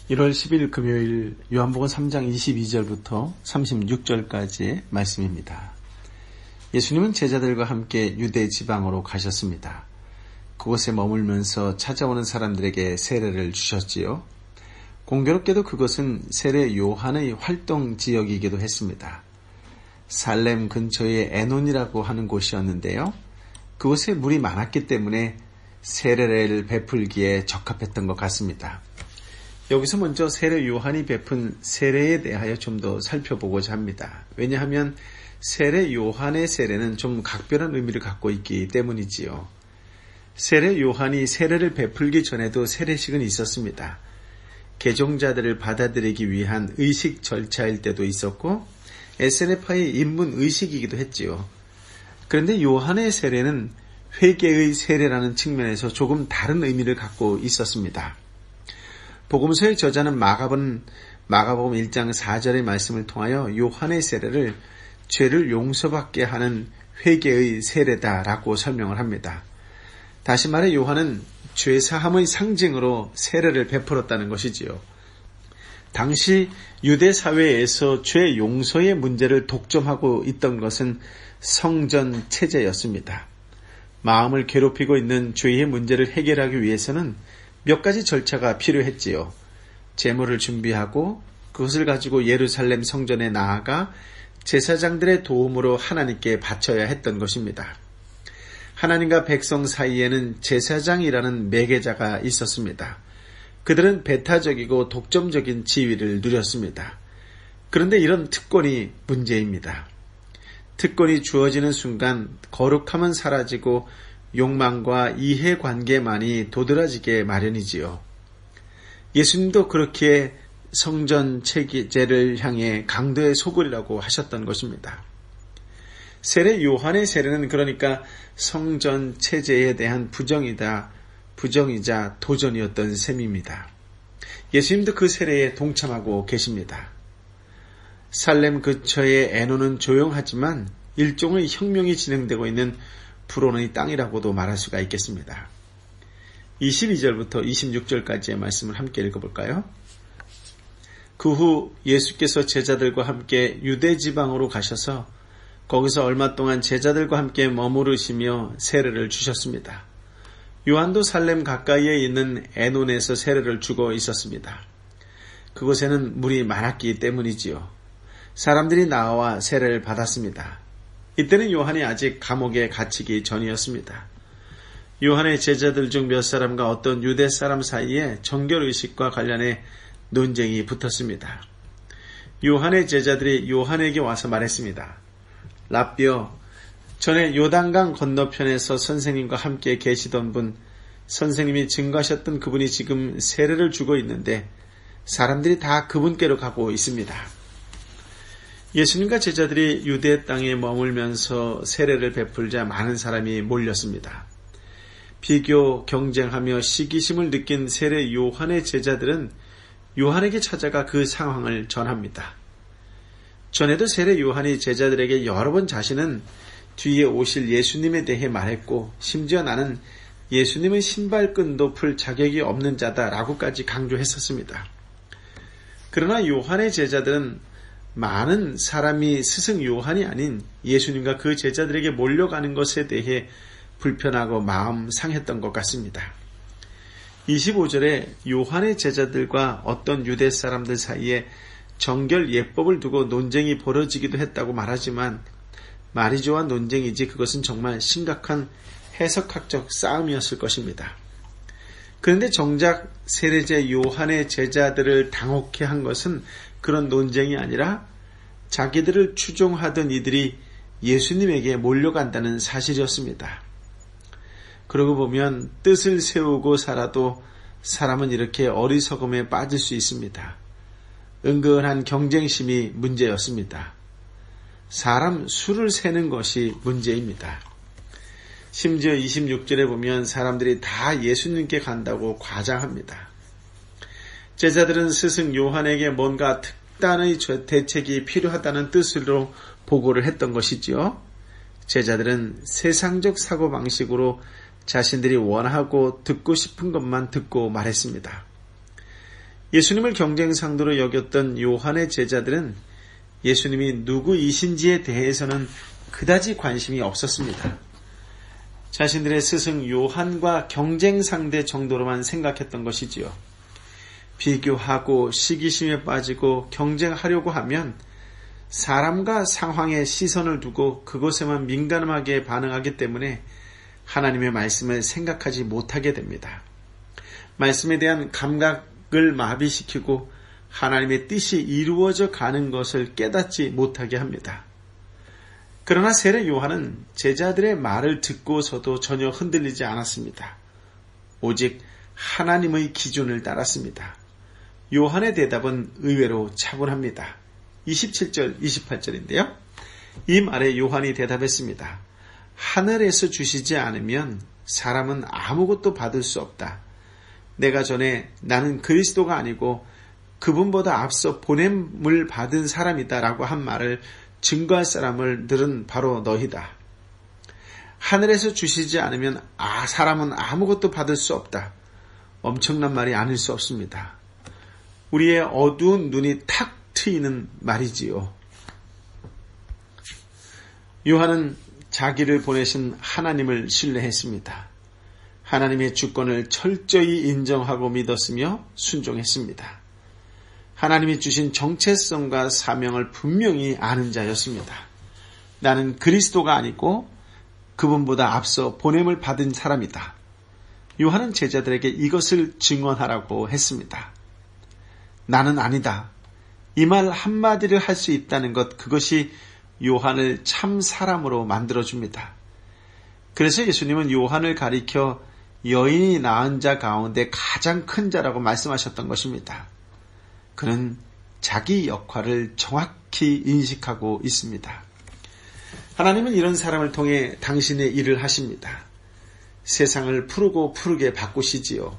1월 10일 금요일 요한복음 3장 22절부터 36절까지의 말씀입니다. 예수님은 제자들과 함께 유대 지방으로 가셨습니다. 그곳에 머물면서 찾아오는 사람들에게 세례를 주셨지요. 공교롭게도 그것은 세례 요한의 활동 지역이기도 했습니다. 살렘 근처의 에논이라고 하는 곳이었는데요. 그곳에 물이 많았기 때문에 세례를 베풀기에 적합했던 것 같습니다. 여기서 먼저 세례 요한이 베푼 세례에 대하여 좀 더 살펴보고자 합니다. 왜냐하면 세례 요한의 세례는 좀 각별한 의미를 갖고 있기 때문이지요. 세례 요한이 세례를 베풀기 전에도 세례식은 있었습니다. 개종자들을 받아들이기 위한 의식 절차일 때도 있었고 SNF의 입문 의식이기도 했지요. 그런데 요한의 세례는 회개의 세례라는 측면에서 조금 다른 의미를 갖고 있었습니다. 복음서의 저자는 마가복음 1장 4절의 말씀을 통하여 요한의 세례를 죄를 용서받게 하는 회개의 세례다라고 설명을 합니다. 다시 말해 요한은 죄사함의 상징으로 세례를 베풀었다는 것이지요. 당시 유대 사회에서 죄 용서의 문제를 독점하고 있던 것은 성전 체제였습니다. 마음을 괴롭히고 있는 죄의 문제를 해결하기 위해서는 몇 가지 절차가 필요했지요. 제물을 준비하고 그것을 가지고 예루살렘 성전에 나아가 제사장들의 도움으로 하나님께 바쳐야 했던 것입니다. 하나님과 백성 사이에는 제사장이라는 매개자가 있었습니다. 그들은 배타적이고 독점적인 지위를 누렸습니다. 그런데 이런 특권이 문제입니다. 특권이 주어지는 순간 거룩함은 사라지고 욕망과 이해관계만이 도드라지게 마련이지요. 예수님도 그렇게 성전 체제를 향해 강도의 소굴이라고 하셨던 것입니다. 세례 요한의 세례는 그러니까 성전 체제에 대한 부정이자 도전이었던 셈입니다. 예수님도 그 세례에 동참하고 계십니다. 살렘 근처의 에논은 조용하지만 일종의 혁명이 진행되고 있는 불온의 땅이라고도 말할 수가 있겠습니다. 22절부터 26절까지의 말씀을 함께 읽어볼까요? 그 후 예수께서 제자들과 함께 유대 지방으로 가셔서 거기서 얼마 동안 제자들과 함께 머무르시며 세례를 주셨습니다. 요한도 살렘 가까이에 있는 에논에서 세례를 주고 있었습니다. 그곳에는 물이 많았기 때문이지요. 사람들이 나와 세례를 받았습니다. 이때는 요한이 아직 감옥에 갇히기 전이었습니다. 요한의 제자들 중 몇 사람과 어떤 유대 사람 사이에 정결의식과 관련해 논쟁이 붙었습니다. 요한의 제자들이 요한에게 와서 말했습니다. 랍비여, 전에 요단강 건너편에서 선생님과 함께 계시던 분, 선생님이 증거하셨던 그분이 지금 세례를 주고 있는데 사람들이 다 그분께로 가고 있습니다. 예수님과 제자들이 유대 땅에 머물면서 세례를 베풀자 많은 사람이 몰렸습니다. 비교, 경쟁하며 시기심을 느낀 세례 요한의 제자들은 요한에게 찾아가 그 상황을 전합니다. 전에도 세례 요한이 제자들에게 여러 번 자신은 뒤에 오실 예수님에 대해 말했고 심지어 나는 예수님의 신발끈도 풀 자격이 없는 자다라고까지 강조했었습니다. 그러나 요한의 제자들은 많은 사람이 스승 요한이 아닌 예수님과 그 제자들에게 몰려가는 것에 대해 불편하고 마음 상했던 것 같습니다. 25절에 요한의 제자들과 어떤 유대 사람들 사이에 정결 예법을 두고 논쟁이 벌어지기도 했다고 말하지만 말이 좋아 논쟁이지 그것은 정말 심각한 해석학적 싸움이었을 것입니다. 그런데 정작 세례자 요한의 제자들을 당혹해 한 것은 그런 논쟁이 아니라 자기들을 추종하던 이들이 예수님에게 몰려간다는 사실이었습니다. 그러고 보면 뜻을 세우고 살아도 사람은 이렇게 어리석음에 빠질 수 있습니다. 은근한 경쟁심이 문제였습니다. 사람 수를 세는 것이 문제입니다. 심지어 26절에 보면 사람들이 다 예수님께 간다고 과장합니다. 제자들은 스승 요한에게 뭔가 특단의 대책이 필요하다는 뜻으로 보고를 했던 것이지요. 제자들은 세상적 사고방식으로 자신들이 원하고 듣고 싶은 것만 듣고 말했습니다. 예수님을 경쟁 상대로 여겼던 요한의 제자들은 예수님이 누구이신지에 대해서는 그다지 관심이 없었습니다. 자신들의 스승 요한과 경쟁 상대 정도로만 생각했던 것이지요. 비교하고 시기심에 빠지고 경쟁하려고 하면 사람과 상황에 시선을 두고 그것에만 민감하게 반응하기 때문에 하나님의 말씀을 생각하지 못하게 됩니다. 말씀에 대한 감각을 마비시키고 하나님의 뜻이 이루어져 가는 것을 깨닫지 못하게 합니다. 그러나 세례 요한은 제자들의 말을 듣고서도 전혀 흔들리지 않았습니다. 오직 하나님의 기준을 따랐습니다. 요한의 대답은 의외로 차분합니다. 27절, 28절인데요. 이 말에 요한이 대답했습니다. 하늘에서 주시지 않으면 사람은 아무것도 받을 수 없다. 내가 전에 나는 그리스도가 아니고 그분보다 앞서 보냄을 받은 사람이다 라고 한 말을 증거할 사람을 들은 바로 너희다. 하늘에서 주시지 않으면 사람은 아무것도 받을 수 없다. 엄청난 말이 아닐 수 없습니다. 우리의 어두운 눈이 탁 트이는 말이지요. 요한은 자기를 보내신 하나님을 신뢰했습니다. 하나님의 주권을 철저히 인정하고 믿었으며 순종했습니다. 하나님이 주신 정체성과 사명을 분명히 아는 자였습니다. 나는 그리스도가 아니고 그분보다 앞서 보냄을 받은 사람이다. 요한은 제자들에게 이것을 증언하라고 했습니다. 나는 아니다. 이 말 한마디를 할 수 있다는 것, 그것이 요한을 참 사람으로 만들어줍니다. 그래서 예수님은 요한을 가리켜 여인이 낳은 자 가운데 가장 큰 자라고 말씀하셨던 것입니다. 그는 자기 역할을 정확히 인식하고 있습니다. 하나님은 이런 사람을 통해 당신의 일을 하십니다. 세상을 푸르고 푸르게 바꾸시지요.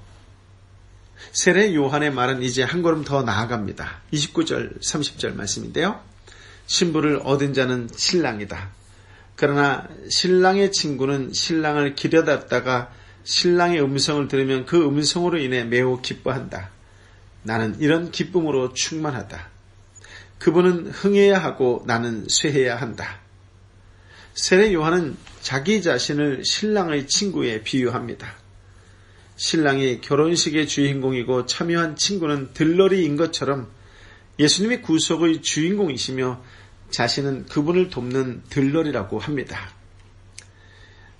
세례 요한의 말은 이제 한 걸음 더 나아갑니다. 29절, 30절 말씀인데요. 신부를 얻은 자는 신랑이다. 그러나 신랑의 친구는 신랑을 기다렸다가 신랑의 음성을 들으면 그 음성으로 인해 매우 기뻐한다. 나는 이런 기쁨으로 충만하다. 그분은 흥해야 하고 나는 쇠해야 한다. 세례 요한은 자기 자신을 신랑의 친구에 비유합니다. 신랑이 결혼식의 주인공이고 참여한 친구는 들러리인 것처럼 예수님이 구속의 주인공이시며 자신은 그분을 돕는 들러리라고 합니다.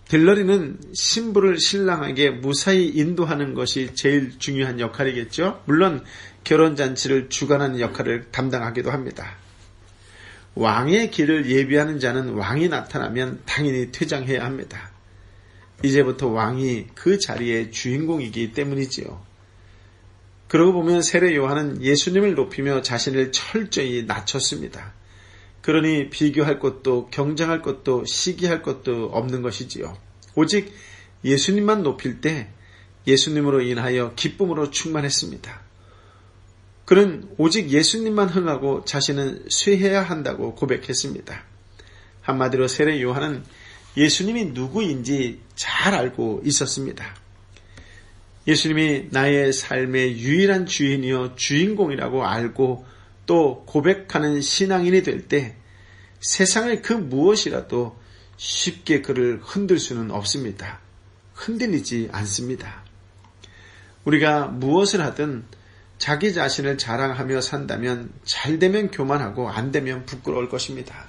들러리는 신부를 신랑에게 무사히 인도하는 것이 제일 중요한 역할이겠죠. 물론 결혼잔치를 주관하는 역할을 담당하기도 합니다. 왕의 길을 예비하는 자는 왕이 나타나면 당연히 퇴장해야 합니다. 이제부터 왕이 그 자리의 주인공이기 때문이지요. 그러고 보면 세례 요한은 예수님을 높이며 자신을 철저히 낮췄습니다. 그러니 비교할 것도 경쟁할 것도 시기할 것도 없는 것이지요. 오직 예수님만 높일 때 예수님으로 인하여 기쁨으로 충만했습니다. 그는 오직 예수님만 흥하고 자신은 쇠해야 한다고 고백했습니다. 한마디로 세례 요한은 예수님이 누구인지 잘 알고 있었습니다. 예수님이 나의 삶의 유일한 주인이요 주인공이라고 알고 또 고백하는 신앙인이 될 때 세상의 그 무엇이라도 쉽게 그를 흔들 수는 없습니다. 흔들리지 않습니다. 우리가 무엇을 하든 자기 자신을 자랑하며 산다면 잘 되면 교만하고 안 되면 부끄러울 것입니다.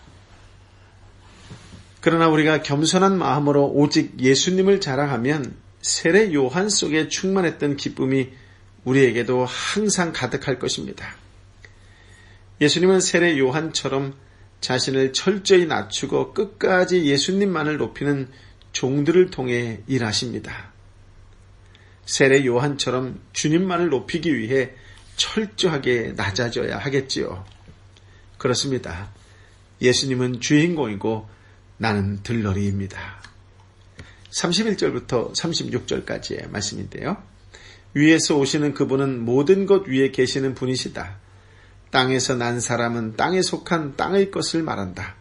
그러나 우리가 겸손한 마음으로 오직 예수님을 자랑하면 세례 요한 속에 충만했던 기쁨이 우리에게도 항상 가득할 것입니다. 예수님은 세례 요한처럼 자신을 철저히 낮추고 끝까지 예수님만을 높이는 종들을 통해 일하십니다. 세례 요한처럼 주님만을 높이기 위해 철저하게 낮아져야 하겠지요. 그렇습니다. 예수님은 주인공이고 나는 들러리입니다. 31절부터 36절까지의 말씀인데요. 위에서 오시는 그분은 모든 것 위에 계시는 분이시다. 땅에서 난 사람은 땅에 속한 땅의 것을 말한다.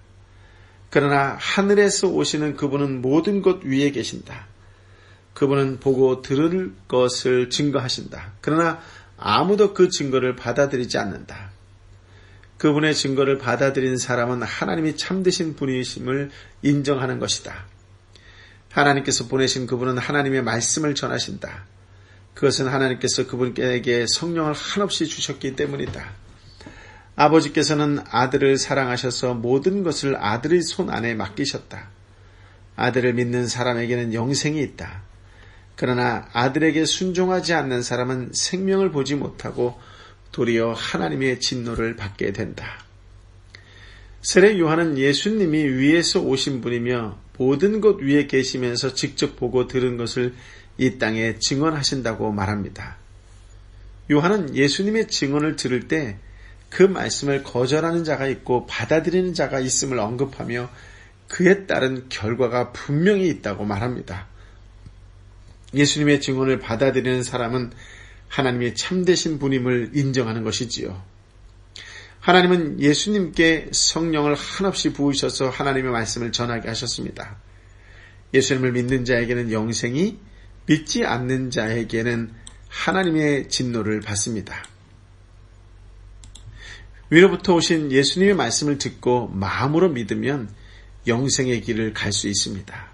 그러나 하늘에서 오시는 그분은 모든 것 위에 계신다. 그분은 보고 들을 것을 증거하신다. 그러나 아무도 그 증거를 받아들이지 않는다. 그분의 증거를 받아들인 사람은 하나님이 참되신 분이심을 인정하는 것이다. 하나님께서 보내신 그분은 하나님의 말씀을 전하신다. 그것은 하나님께서 그분에게 성령을 한없이 주셨기 때문이다. 아버지께서는 아들을 사랑하셔서 모든 것을 아들의 손 안에 맡기셨다. 아들을 믿는 사람에게는 영생이 있다. 그러나 아들에게 순종하지 않는 사람은 생명을 보지 못하고 도리어 하나님의 진노를 받게 된다. 세례 요한은 예수님이 위에서 오신 분이며 모든 것 위에 계시면서 직접 보고 들은 것을 이 땅에 증언하신다고 말합니다. 요한은 예수님의 증언을 들을 때 그 말씀을 거절하는 자가 있고 받아들이는 자가 있음을 언급하며 그에 따른 결과가 분명히 있다고 말합니다. 예수님의 증언을 받아들이는 사람은 하나님의 참되신 분임을 인정하는 것이지요. 하나님은 예수님께 성령을 한없이 부으셔서 하나님의 말씀을 전하게 하셨습니다. 예수님을 믿는 자에게는 영생이, 믿지 않는 자에게는 하나님의 진노를 받습니다. 위로부터 오신 예수님의 말씀을 듣고 마음으로 믿으면 영생의 길을 갈 수 있습니다.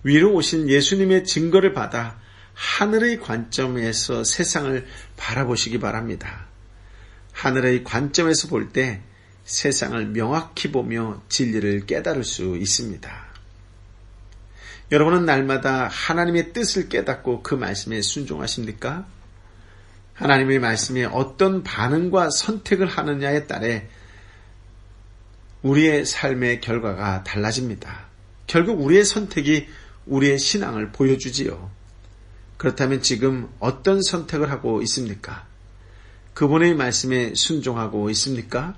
위로 오신 예수님의 증거를 받아 하늘의 관점에서 세상을 바라보시기 바랍니다. 하늘의 관점에서 볼 때 세상을 명확히 보며 진리를 깨달을 수 있습니다. 여러분은 날마다 하나님의 뜻을 깨닫고 그 말씀에 순종하십니까? 하나님의 말씀에 어떤 반응과 선택을 하느냐에 따라 우리의 삶의 결과가 달라집니다. 결국 우리의 선택이 우리의 신앙을 보여주지요. 그렇다면 지금 어떤 선택을 하고 있습니까? 그분의 말씀에 순종하고 있습니까?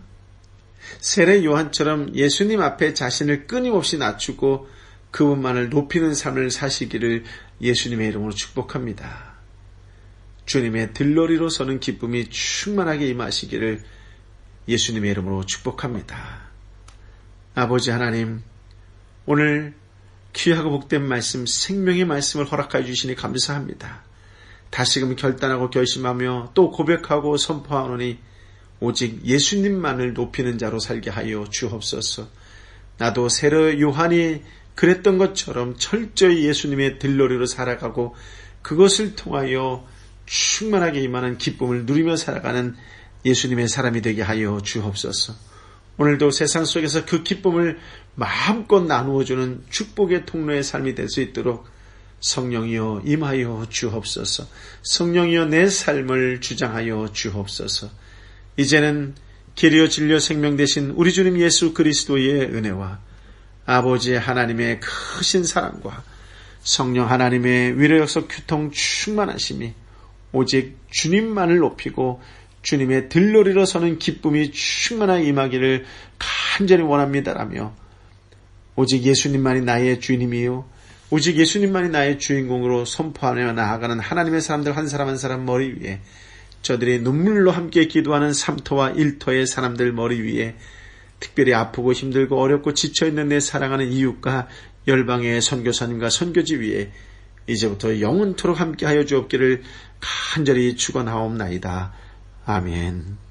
세례 요한처럼 예수님 앞에 자신을 끊임없이 낮추고 그분만을 높이는 삶을 사시기를 예수님의 이름으로 축복합니다. 주님의 들러리로 서는 기쁨이 충만하게 임하시기를 예수님의 이름으로 축복합니다. 아버지 하나님, 오늘 귀하고 복된 말씀, 생명의 말씀을 허락하여 주시니 감사합니다. 다시금 결단하고 결심하며 또 고백하고 선포하노니 오직 예수님만을 높이는 자로 살게 하여 주옵소서. 나도 세례 요한이 그랬던 것처럼 철저히 예수님의 들러리로 살아가고 그것을 통하여 충만하게 임하는 기쁨을 누리며 살아가는 예수님의 사람이 되게 하여 주옵소서. 오늘도 세상 속에서 그 기쁨을 마음껏 나누어주는 축복의 통로의 삶이 될 수 있도록 성령이여 임하여 주옵소서. 성령이여 내 삶을 주장하여 주옵소서. 이제는 길이요 진리요 생명 되신 우리 주님 예수 그리스도의 은혜와 아버지 하나님의 크신 사랑과 성령 하나님의 위로역사 교통 충만하심이 오직 주님만을 높이고 주님의 들러리로 서는 기쁨이 충만하게 임하기를 간절히 원합니다라며 오직 예수님만이 나의 주님이요 오직 예수님만이 나의 주인공으로 선포하며 나아가는 하나님의 사람들 한 사람 한 사람 머리 위에 저들이 눈물로 함께 기도하는 3터와 1터의 사람들 머리 위에 특별히 아프고 힘들고 어렵고 지쳐있는 내 사랑하는 이웃과 열방의 선교사님과 선교지 위에 이제부터 영원토록 함께하여 주옵기를 간절히 축원하옵나이다. 아멘.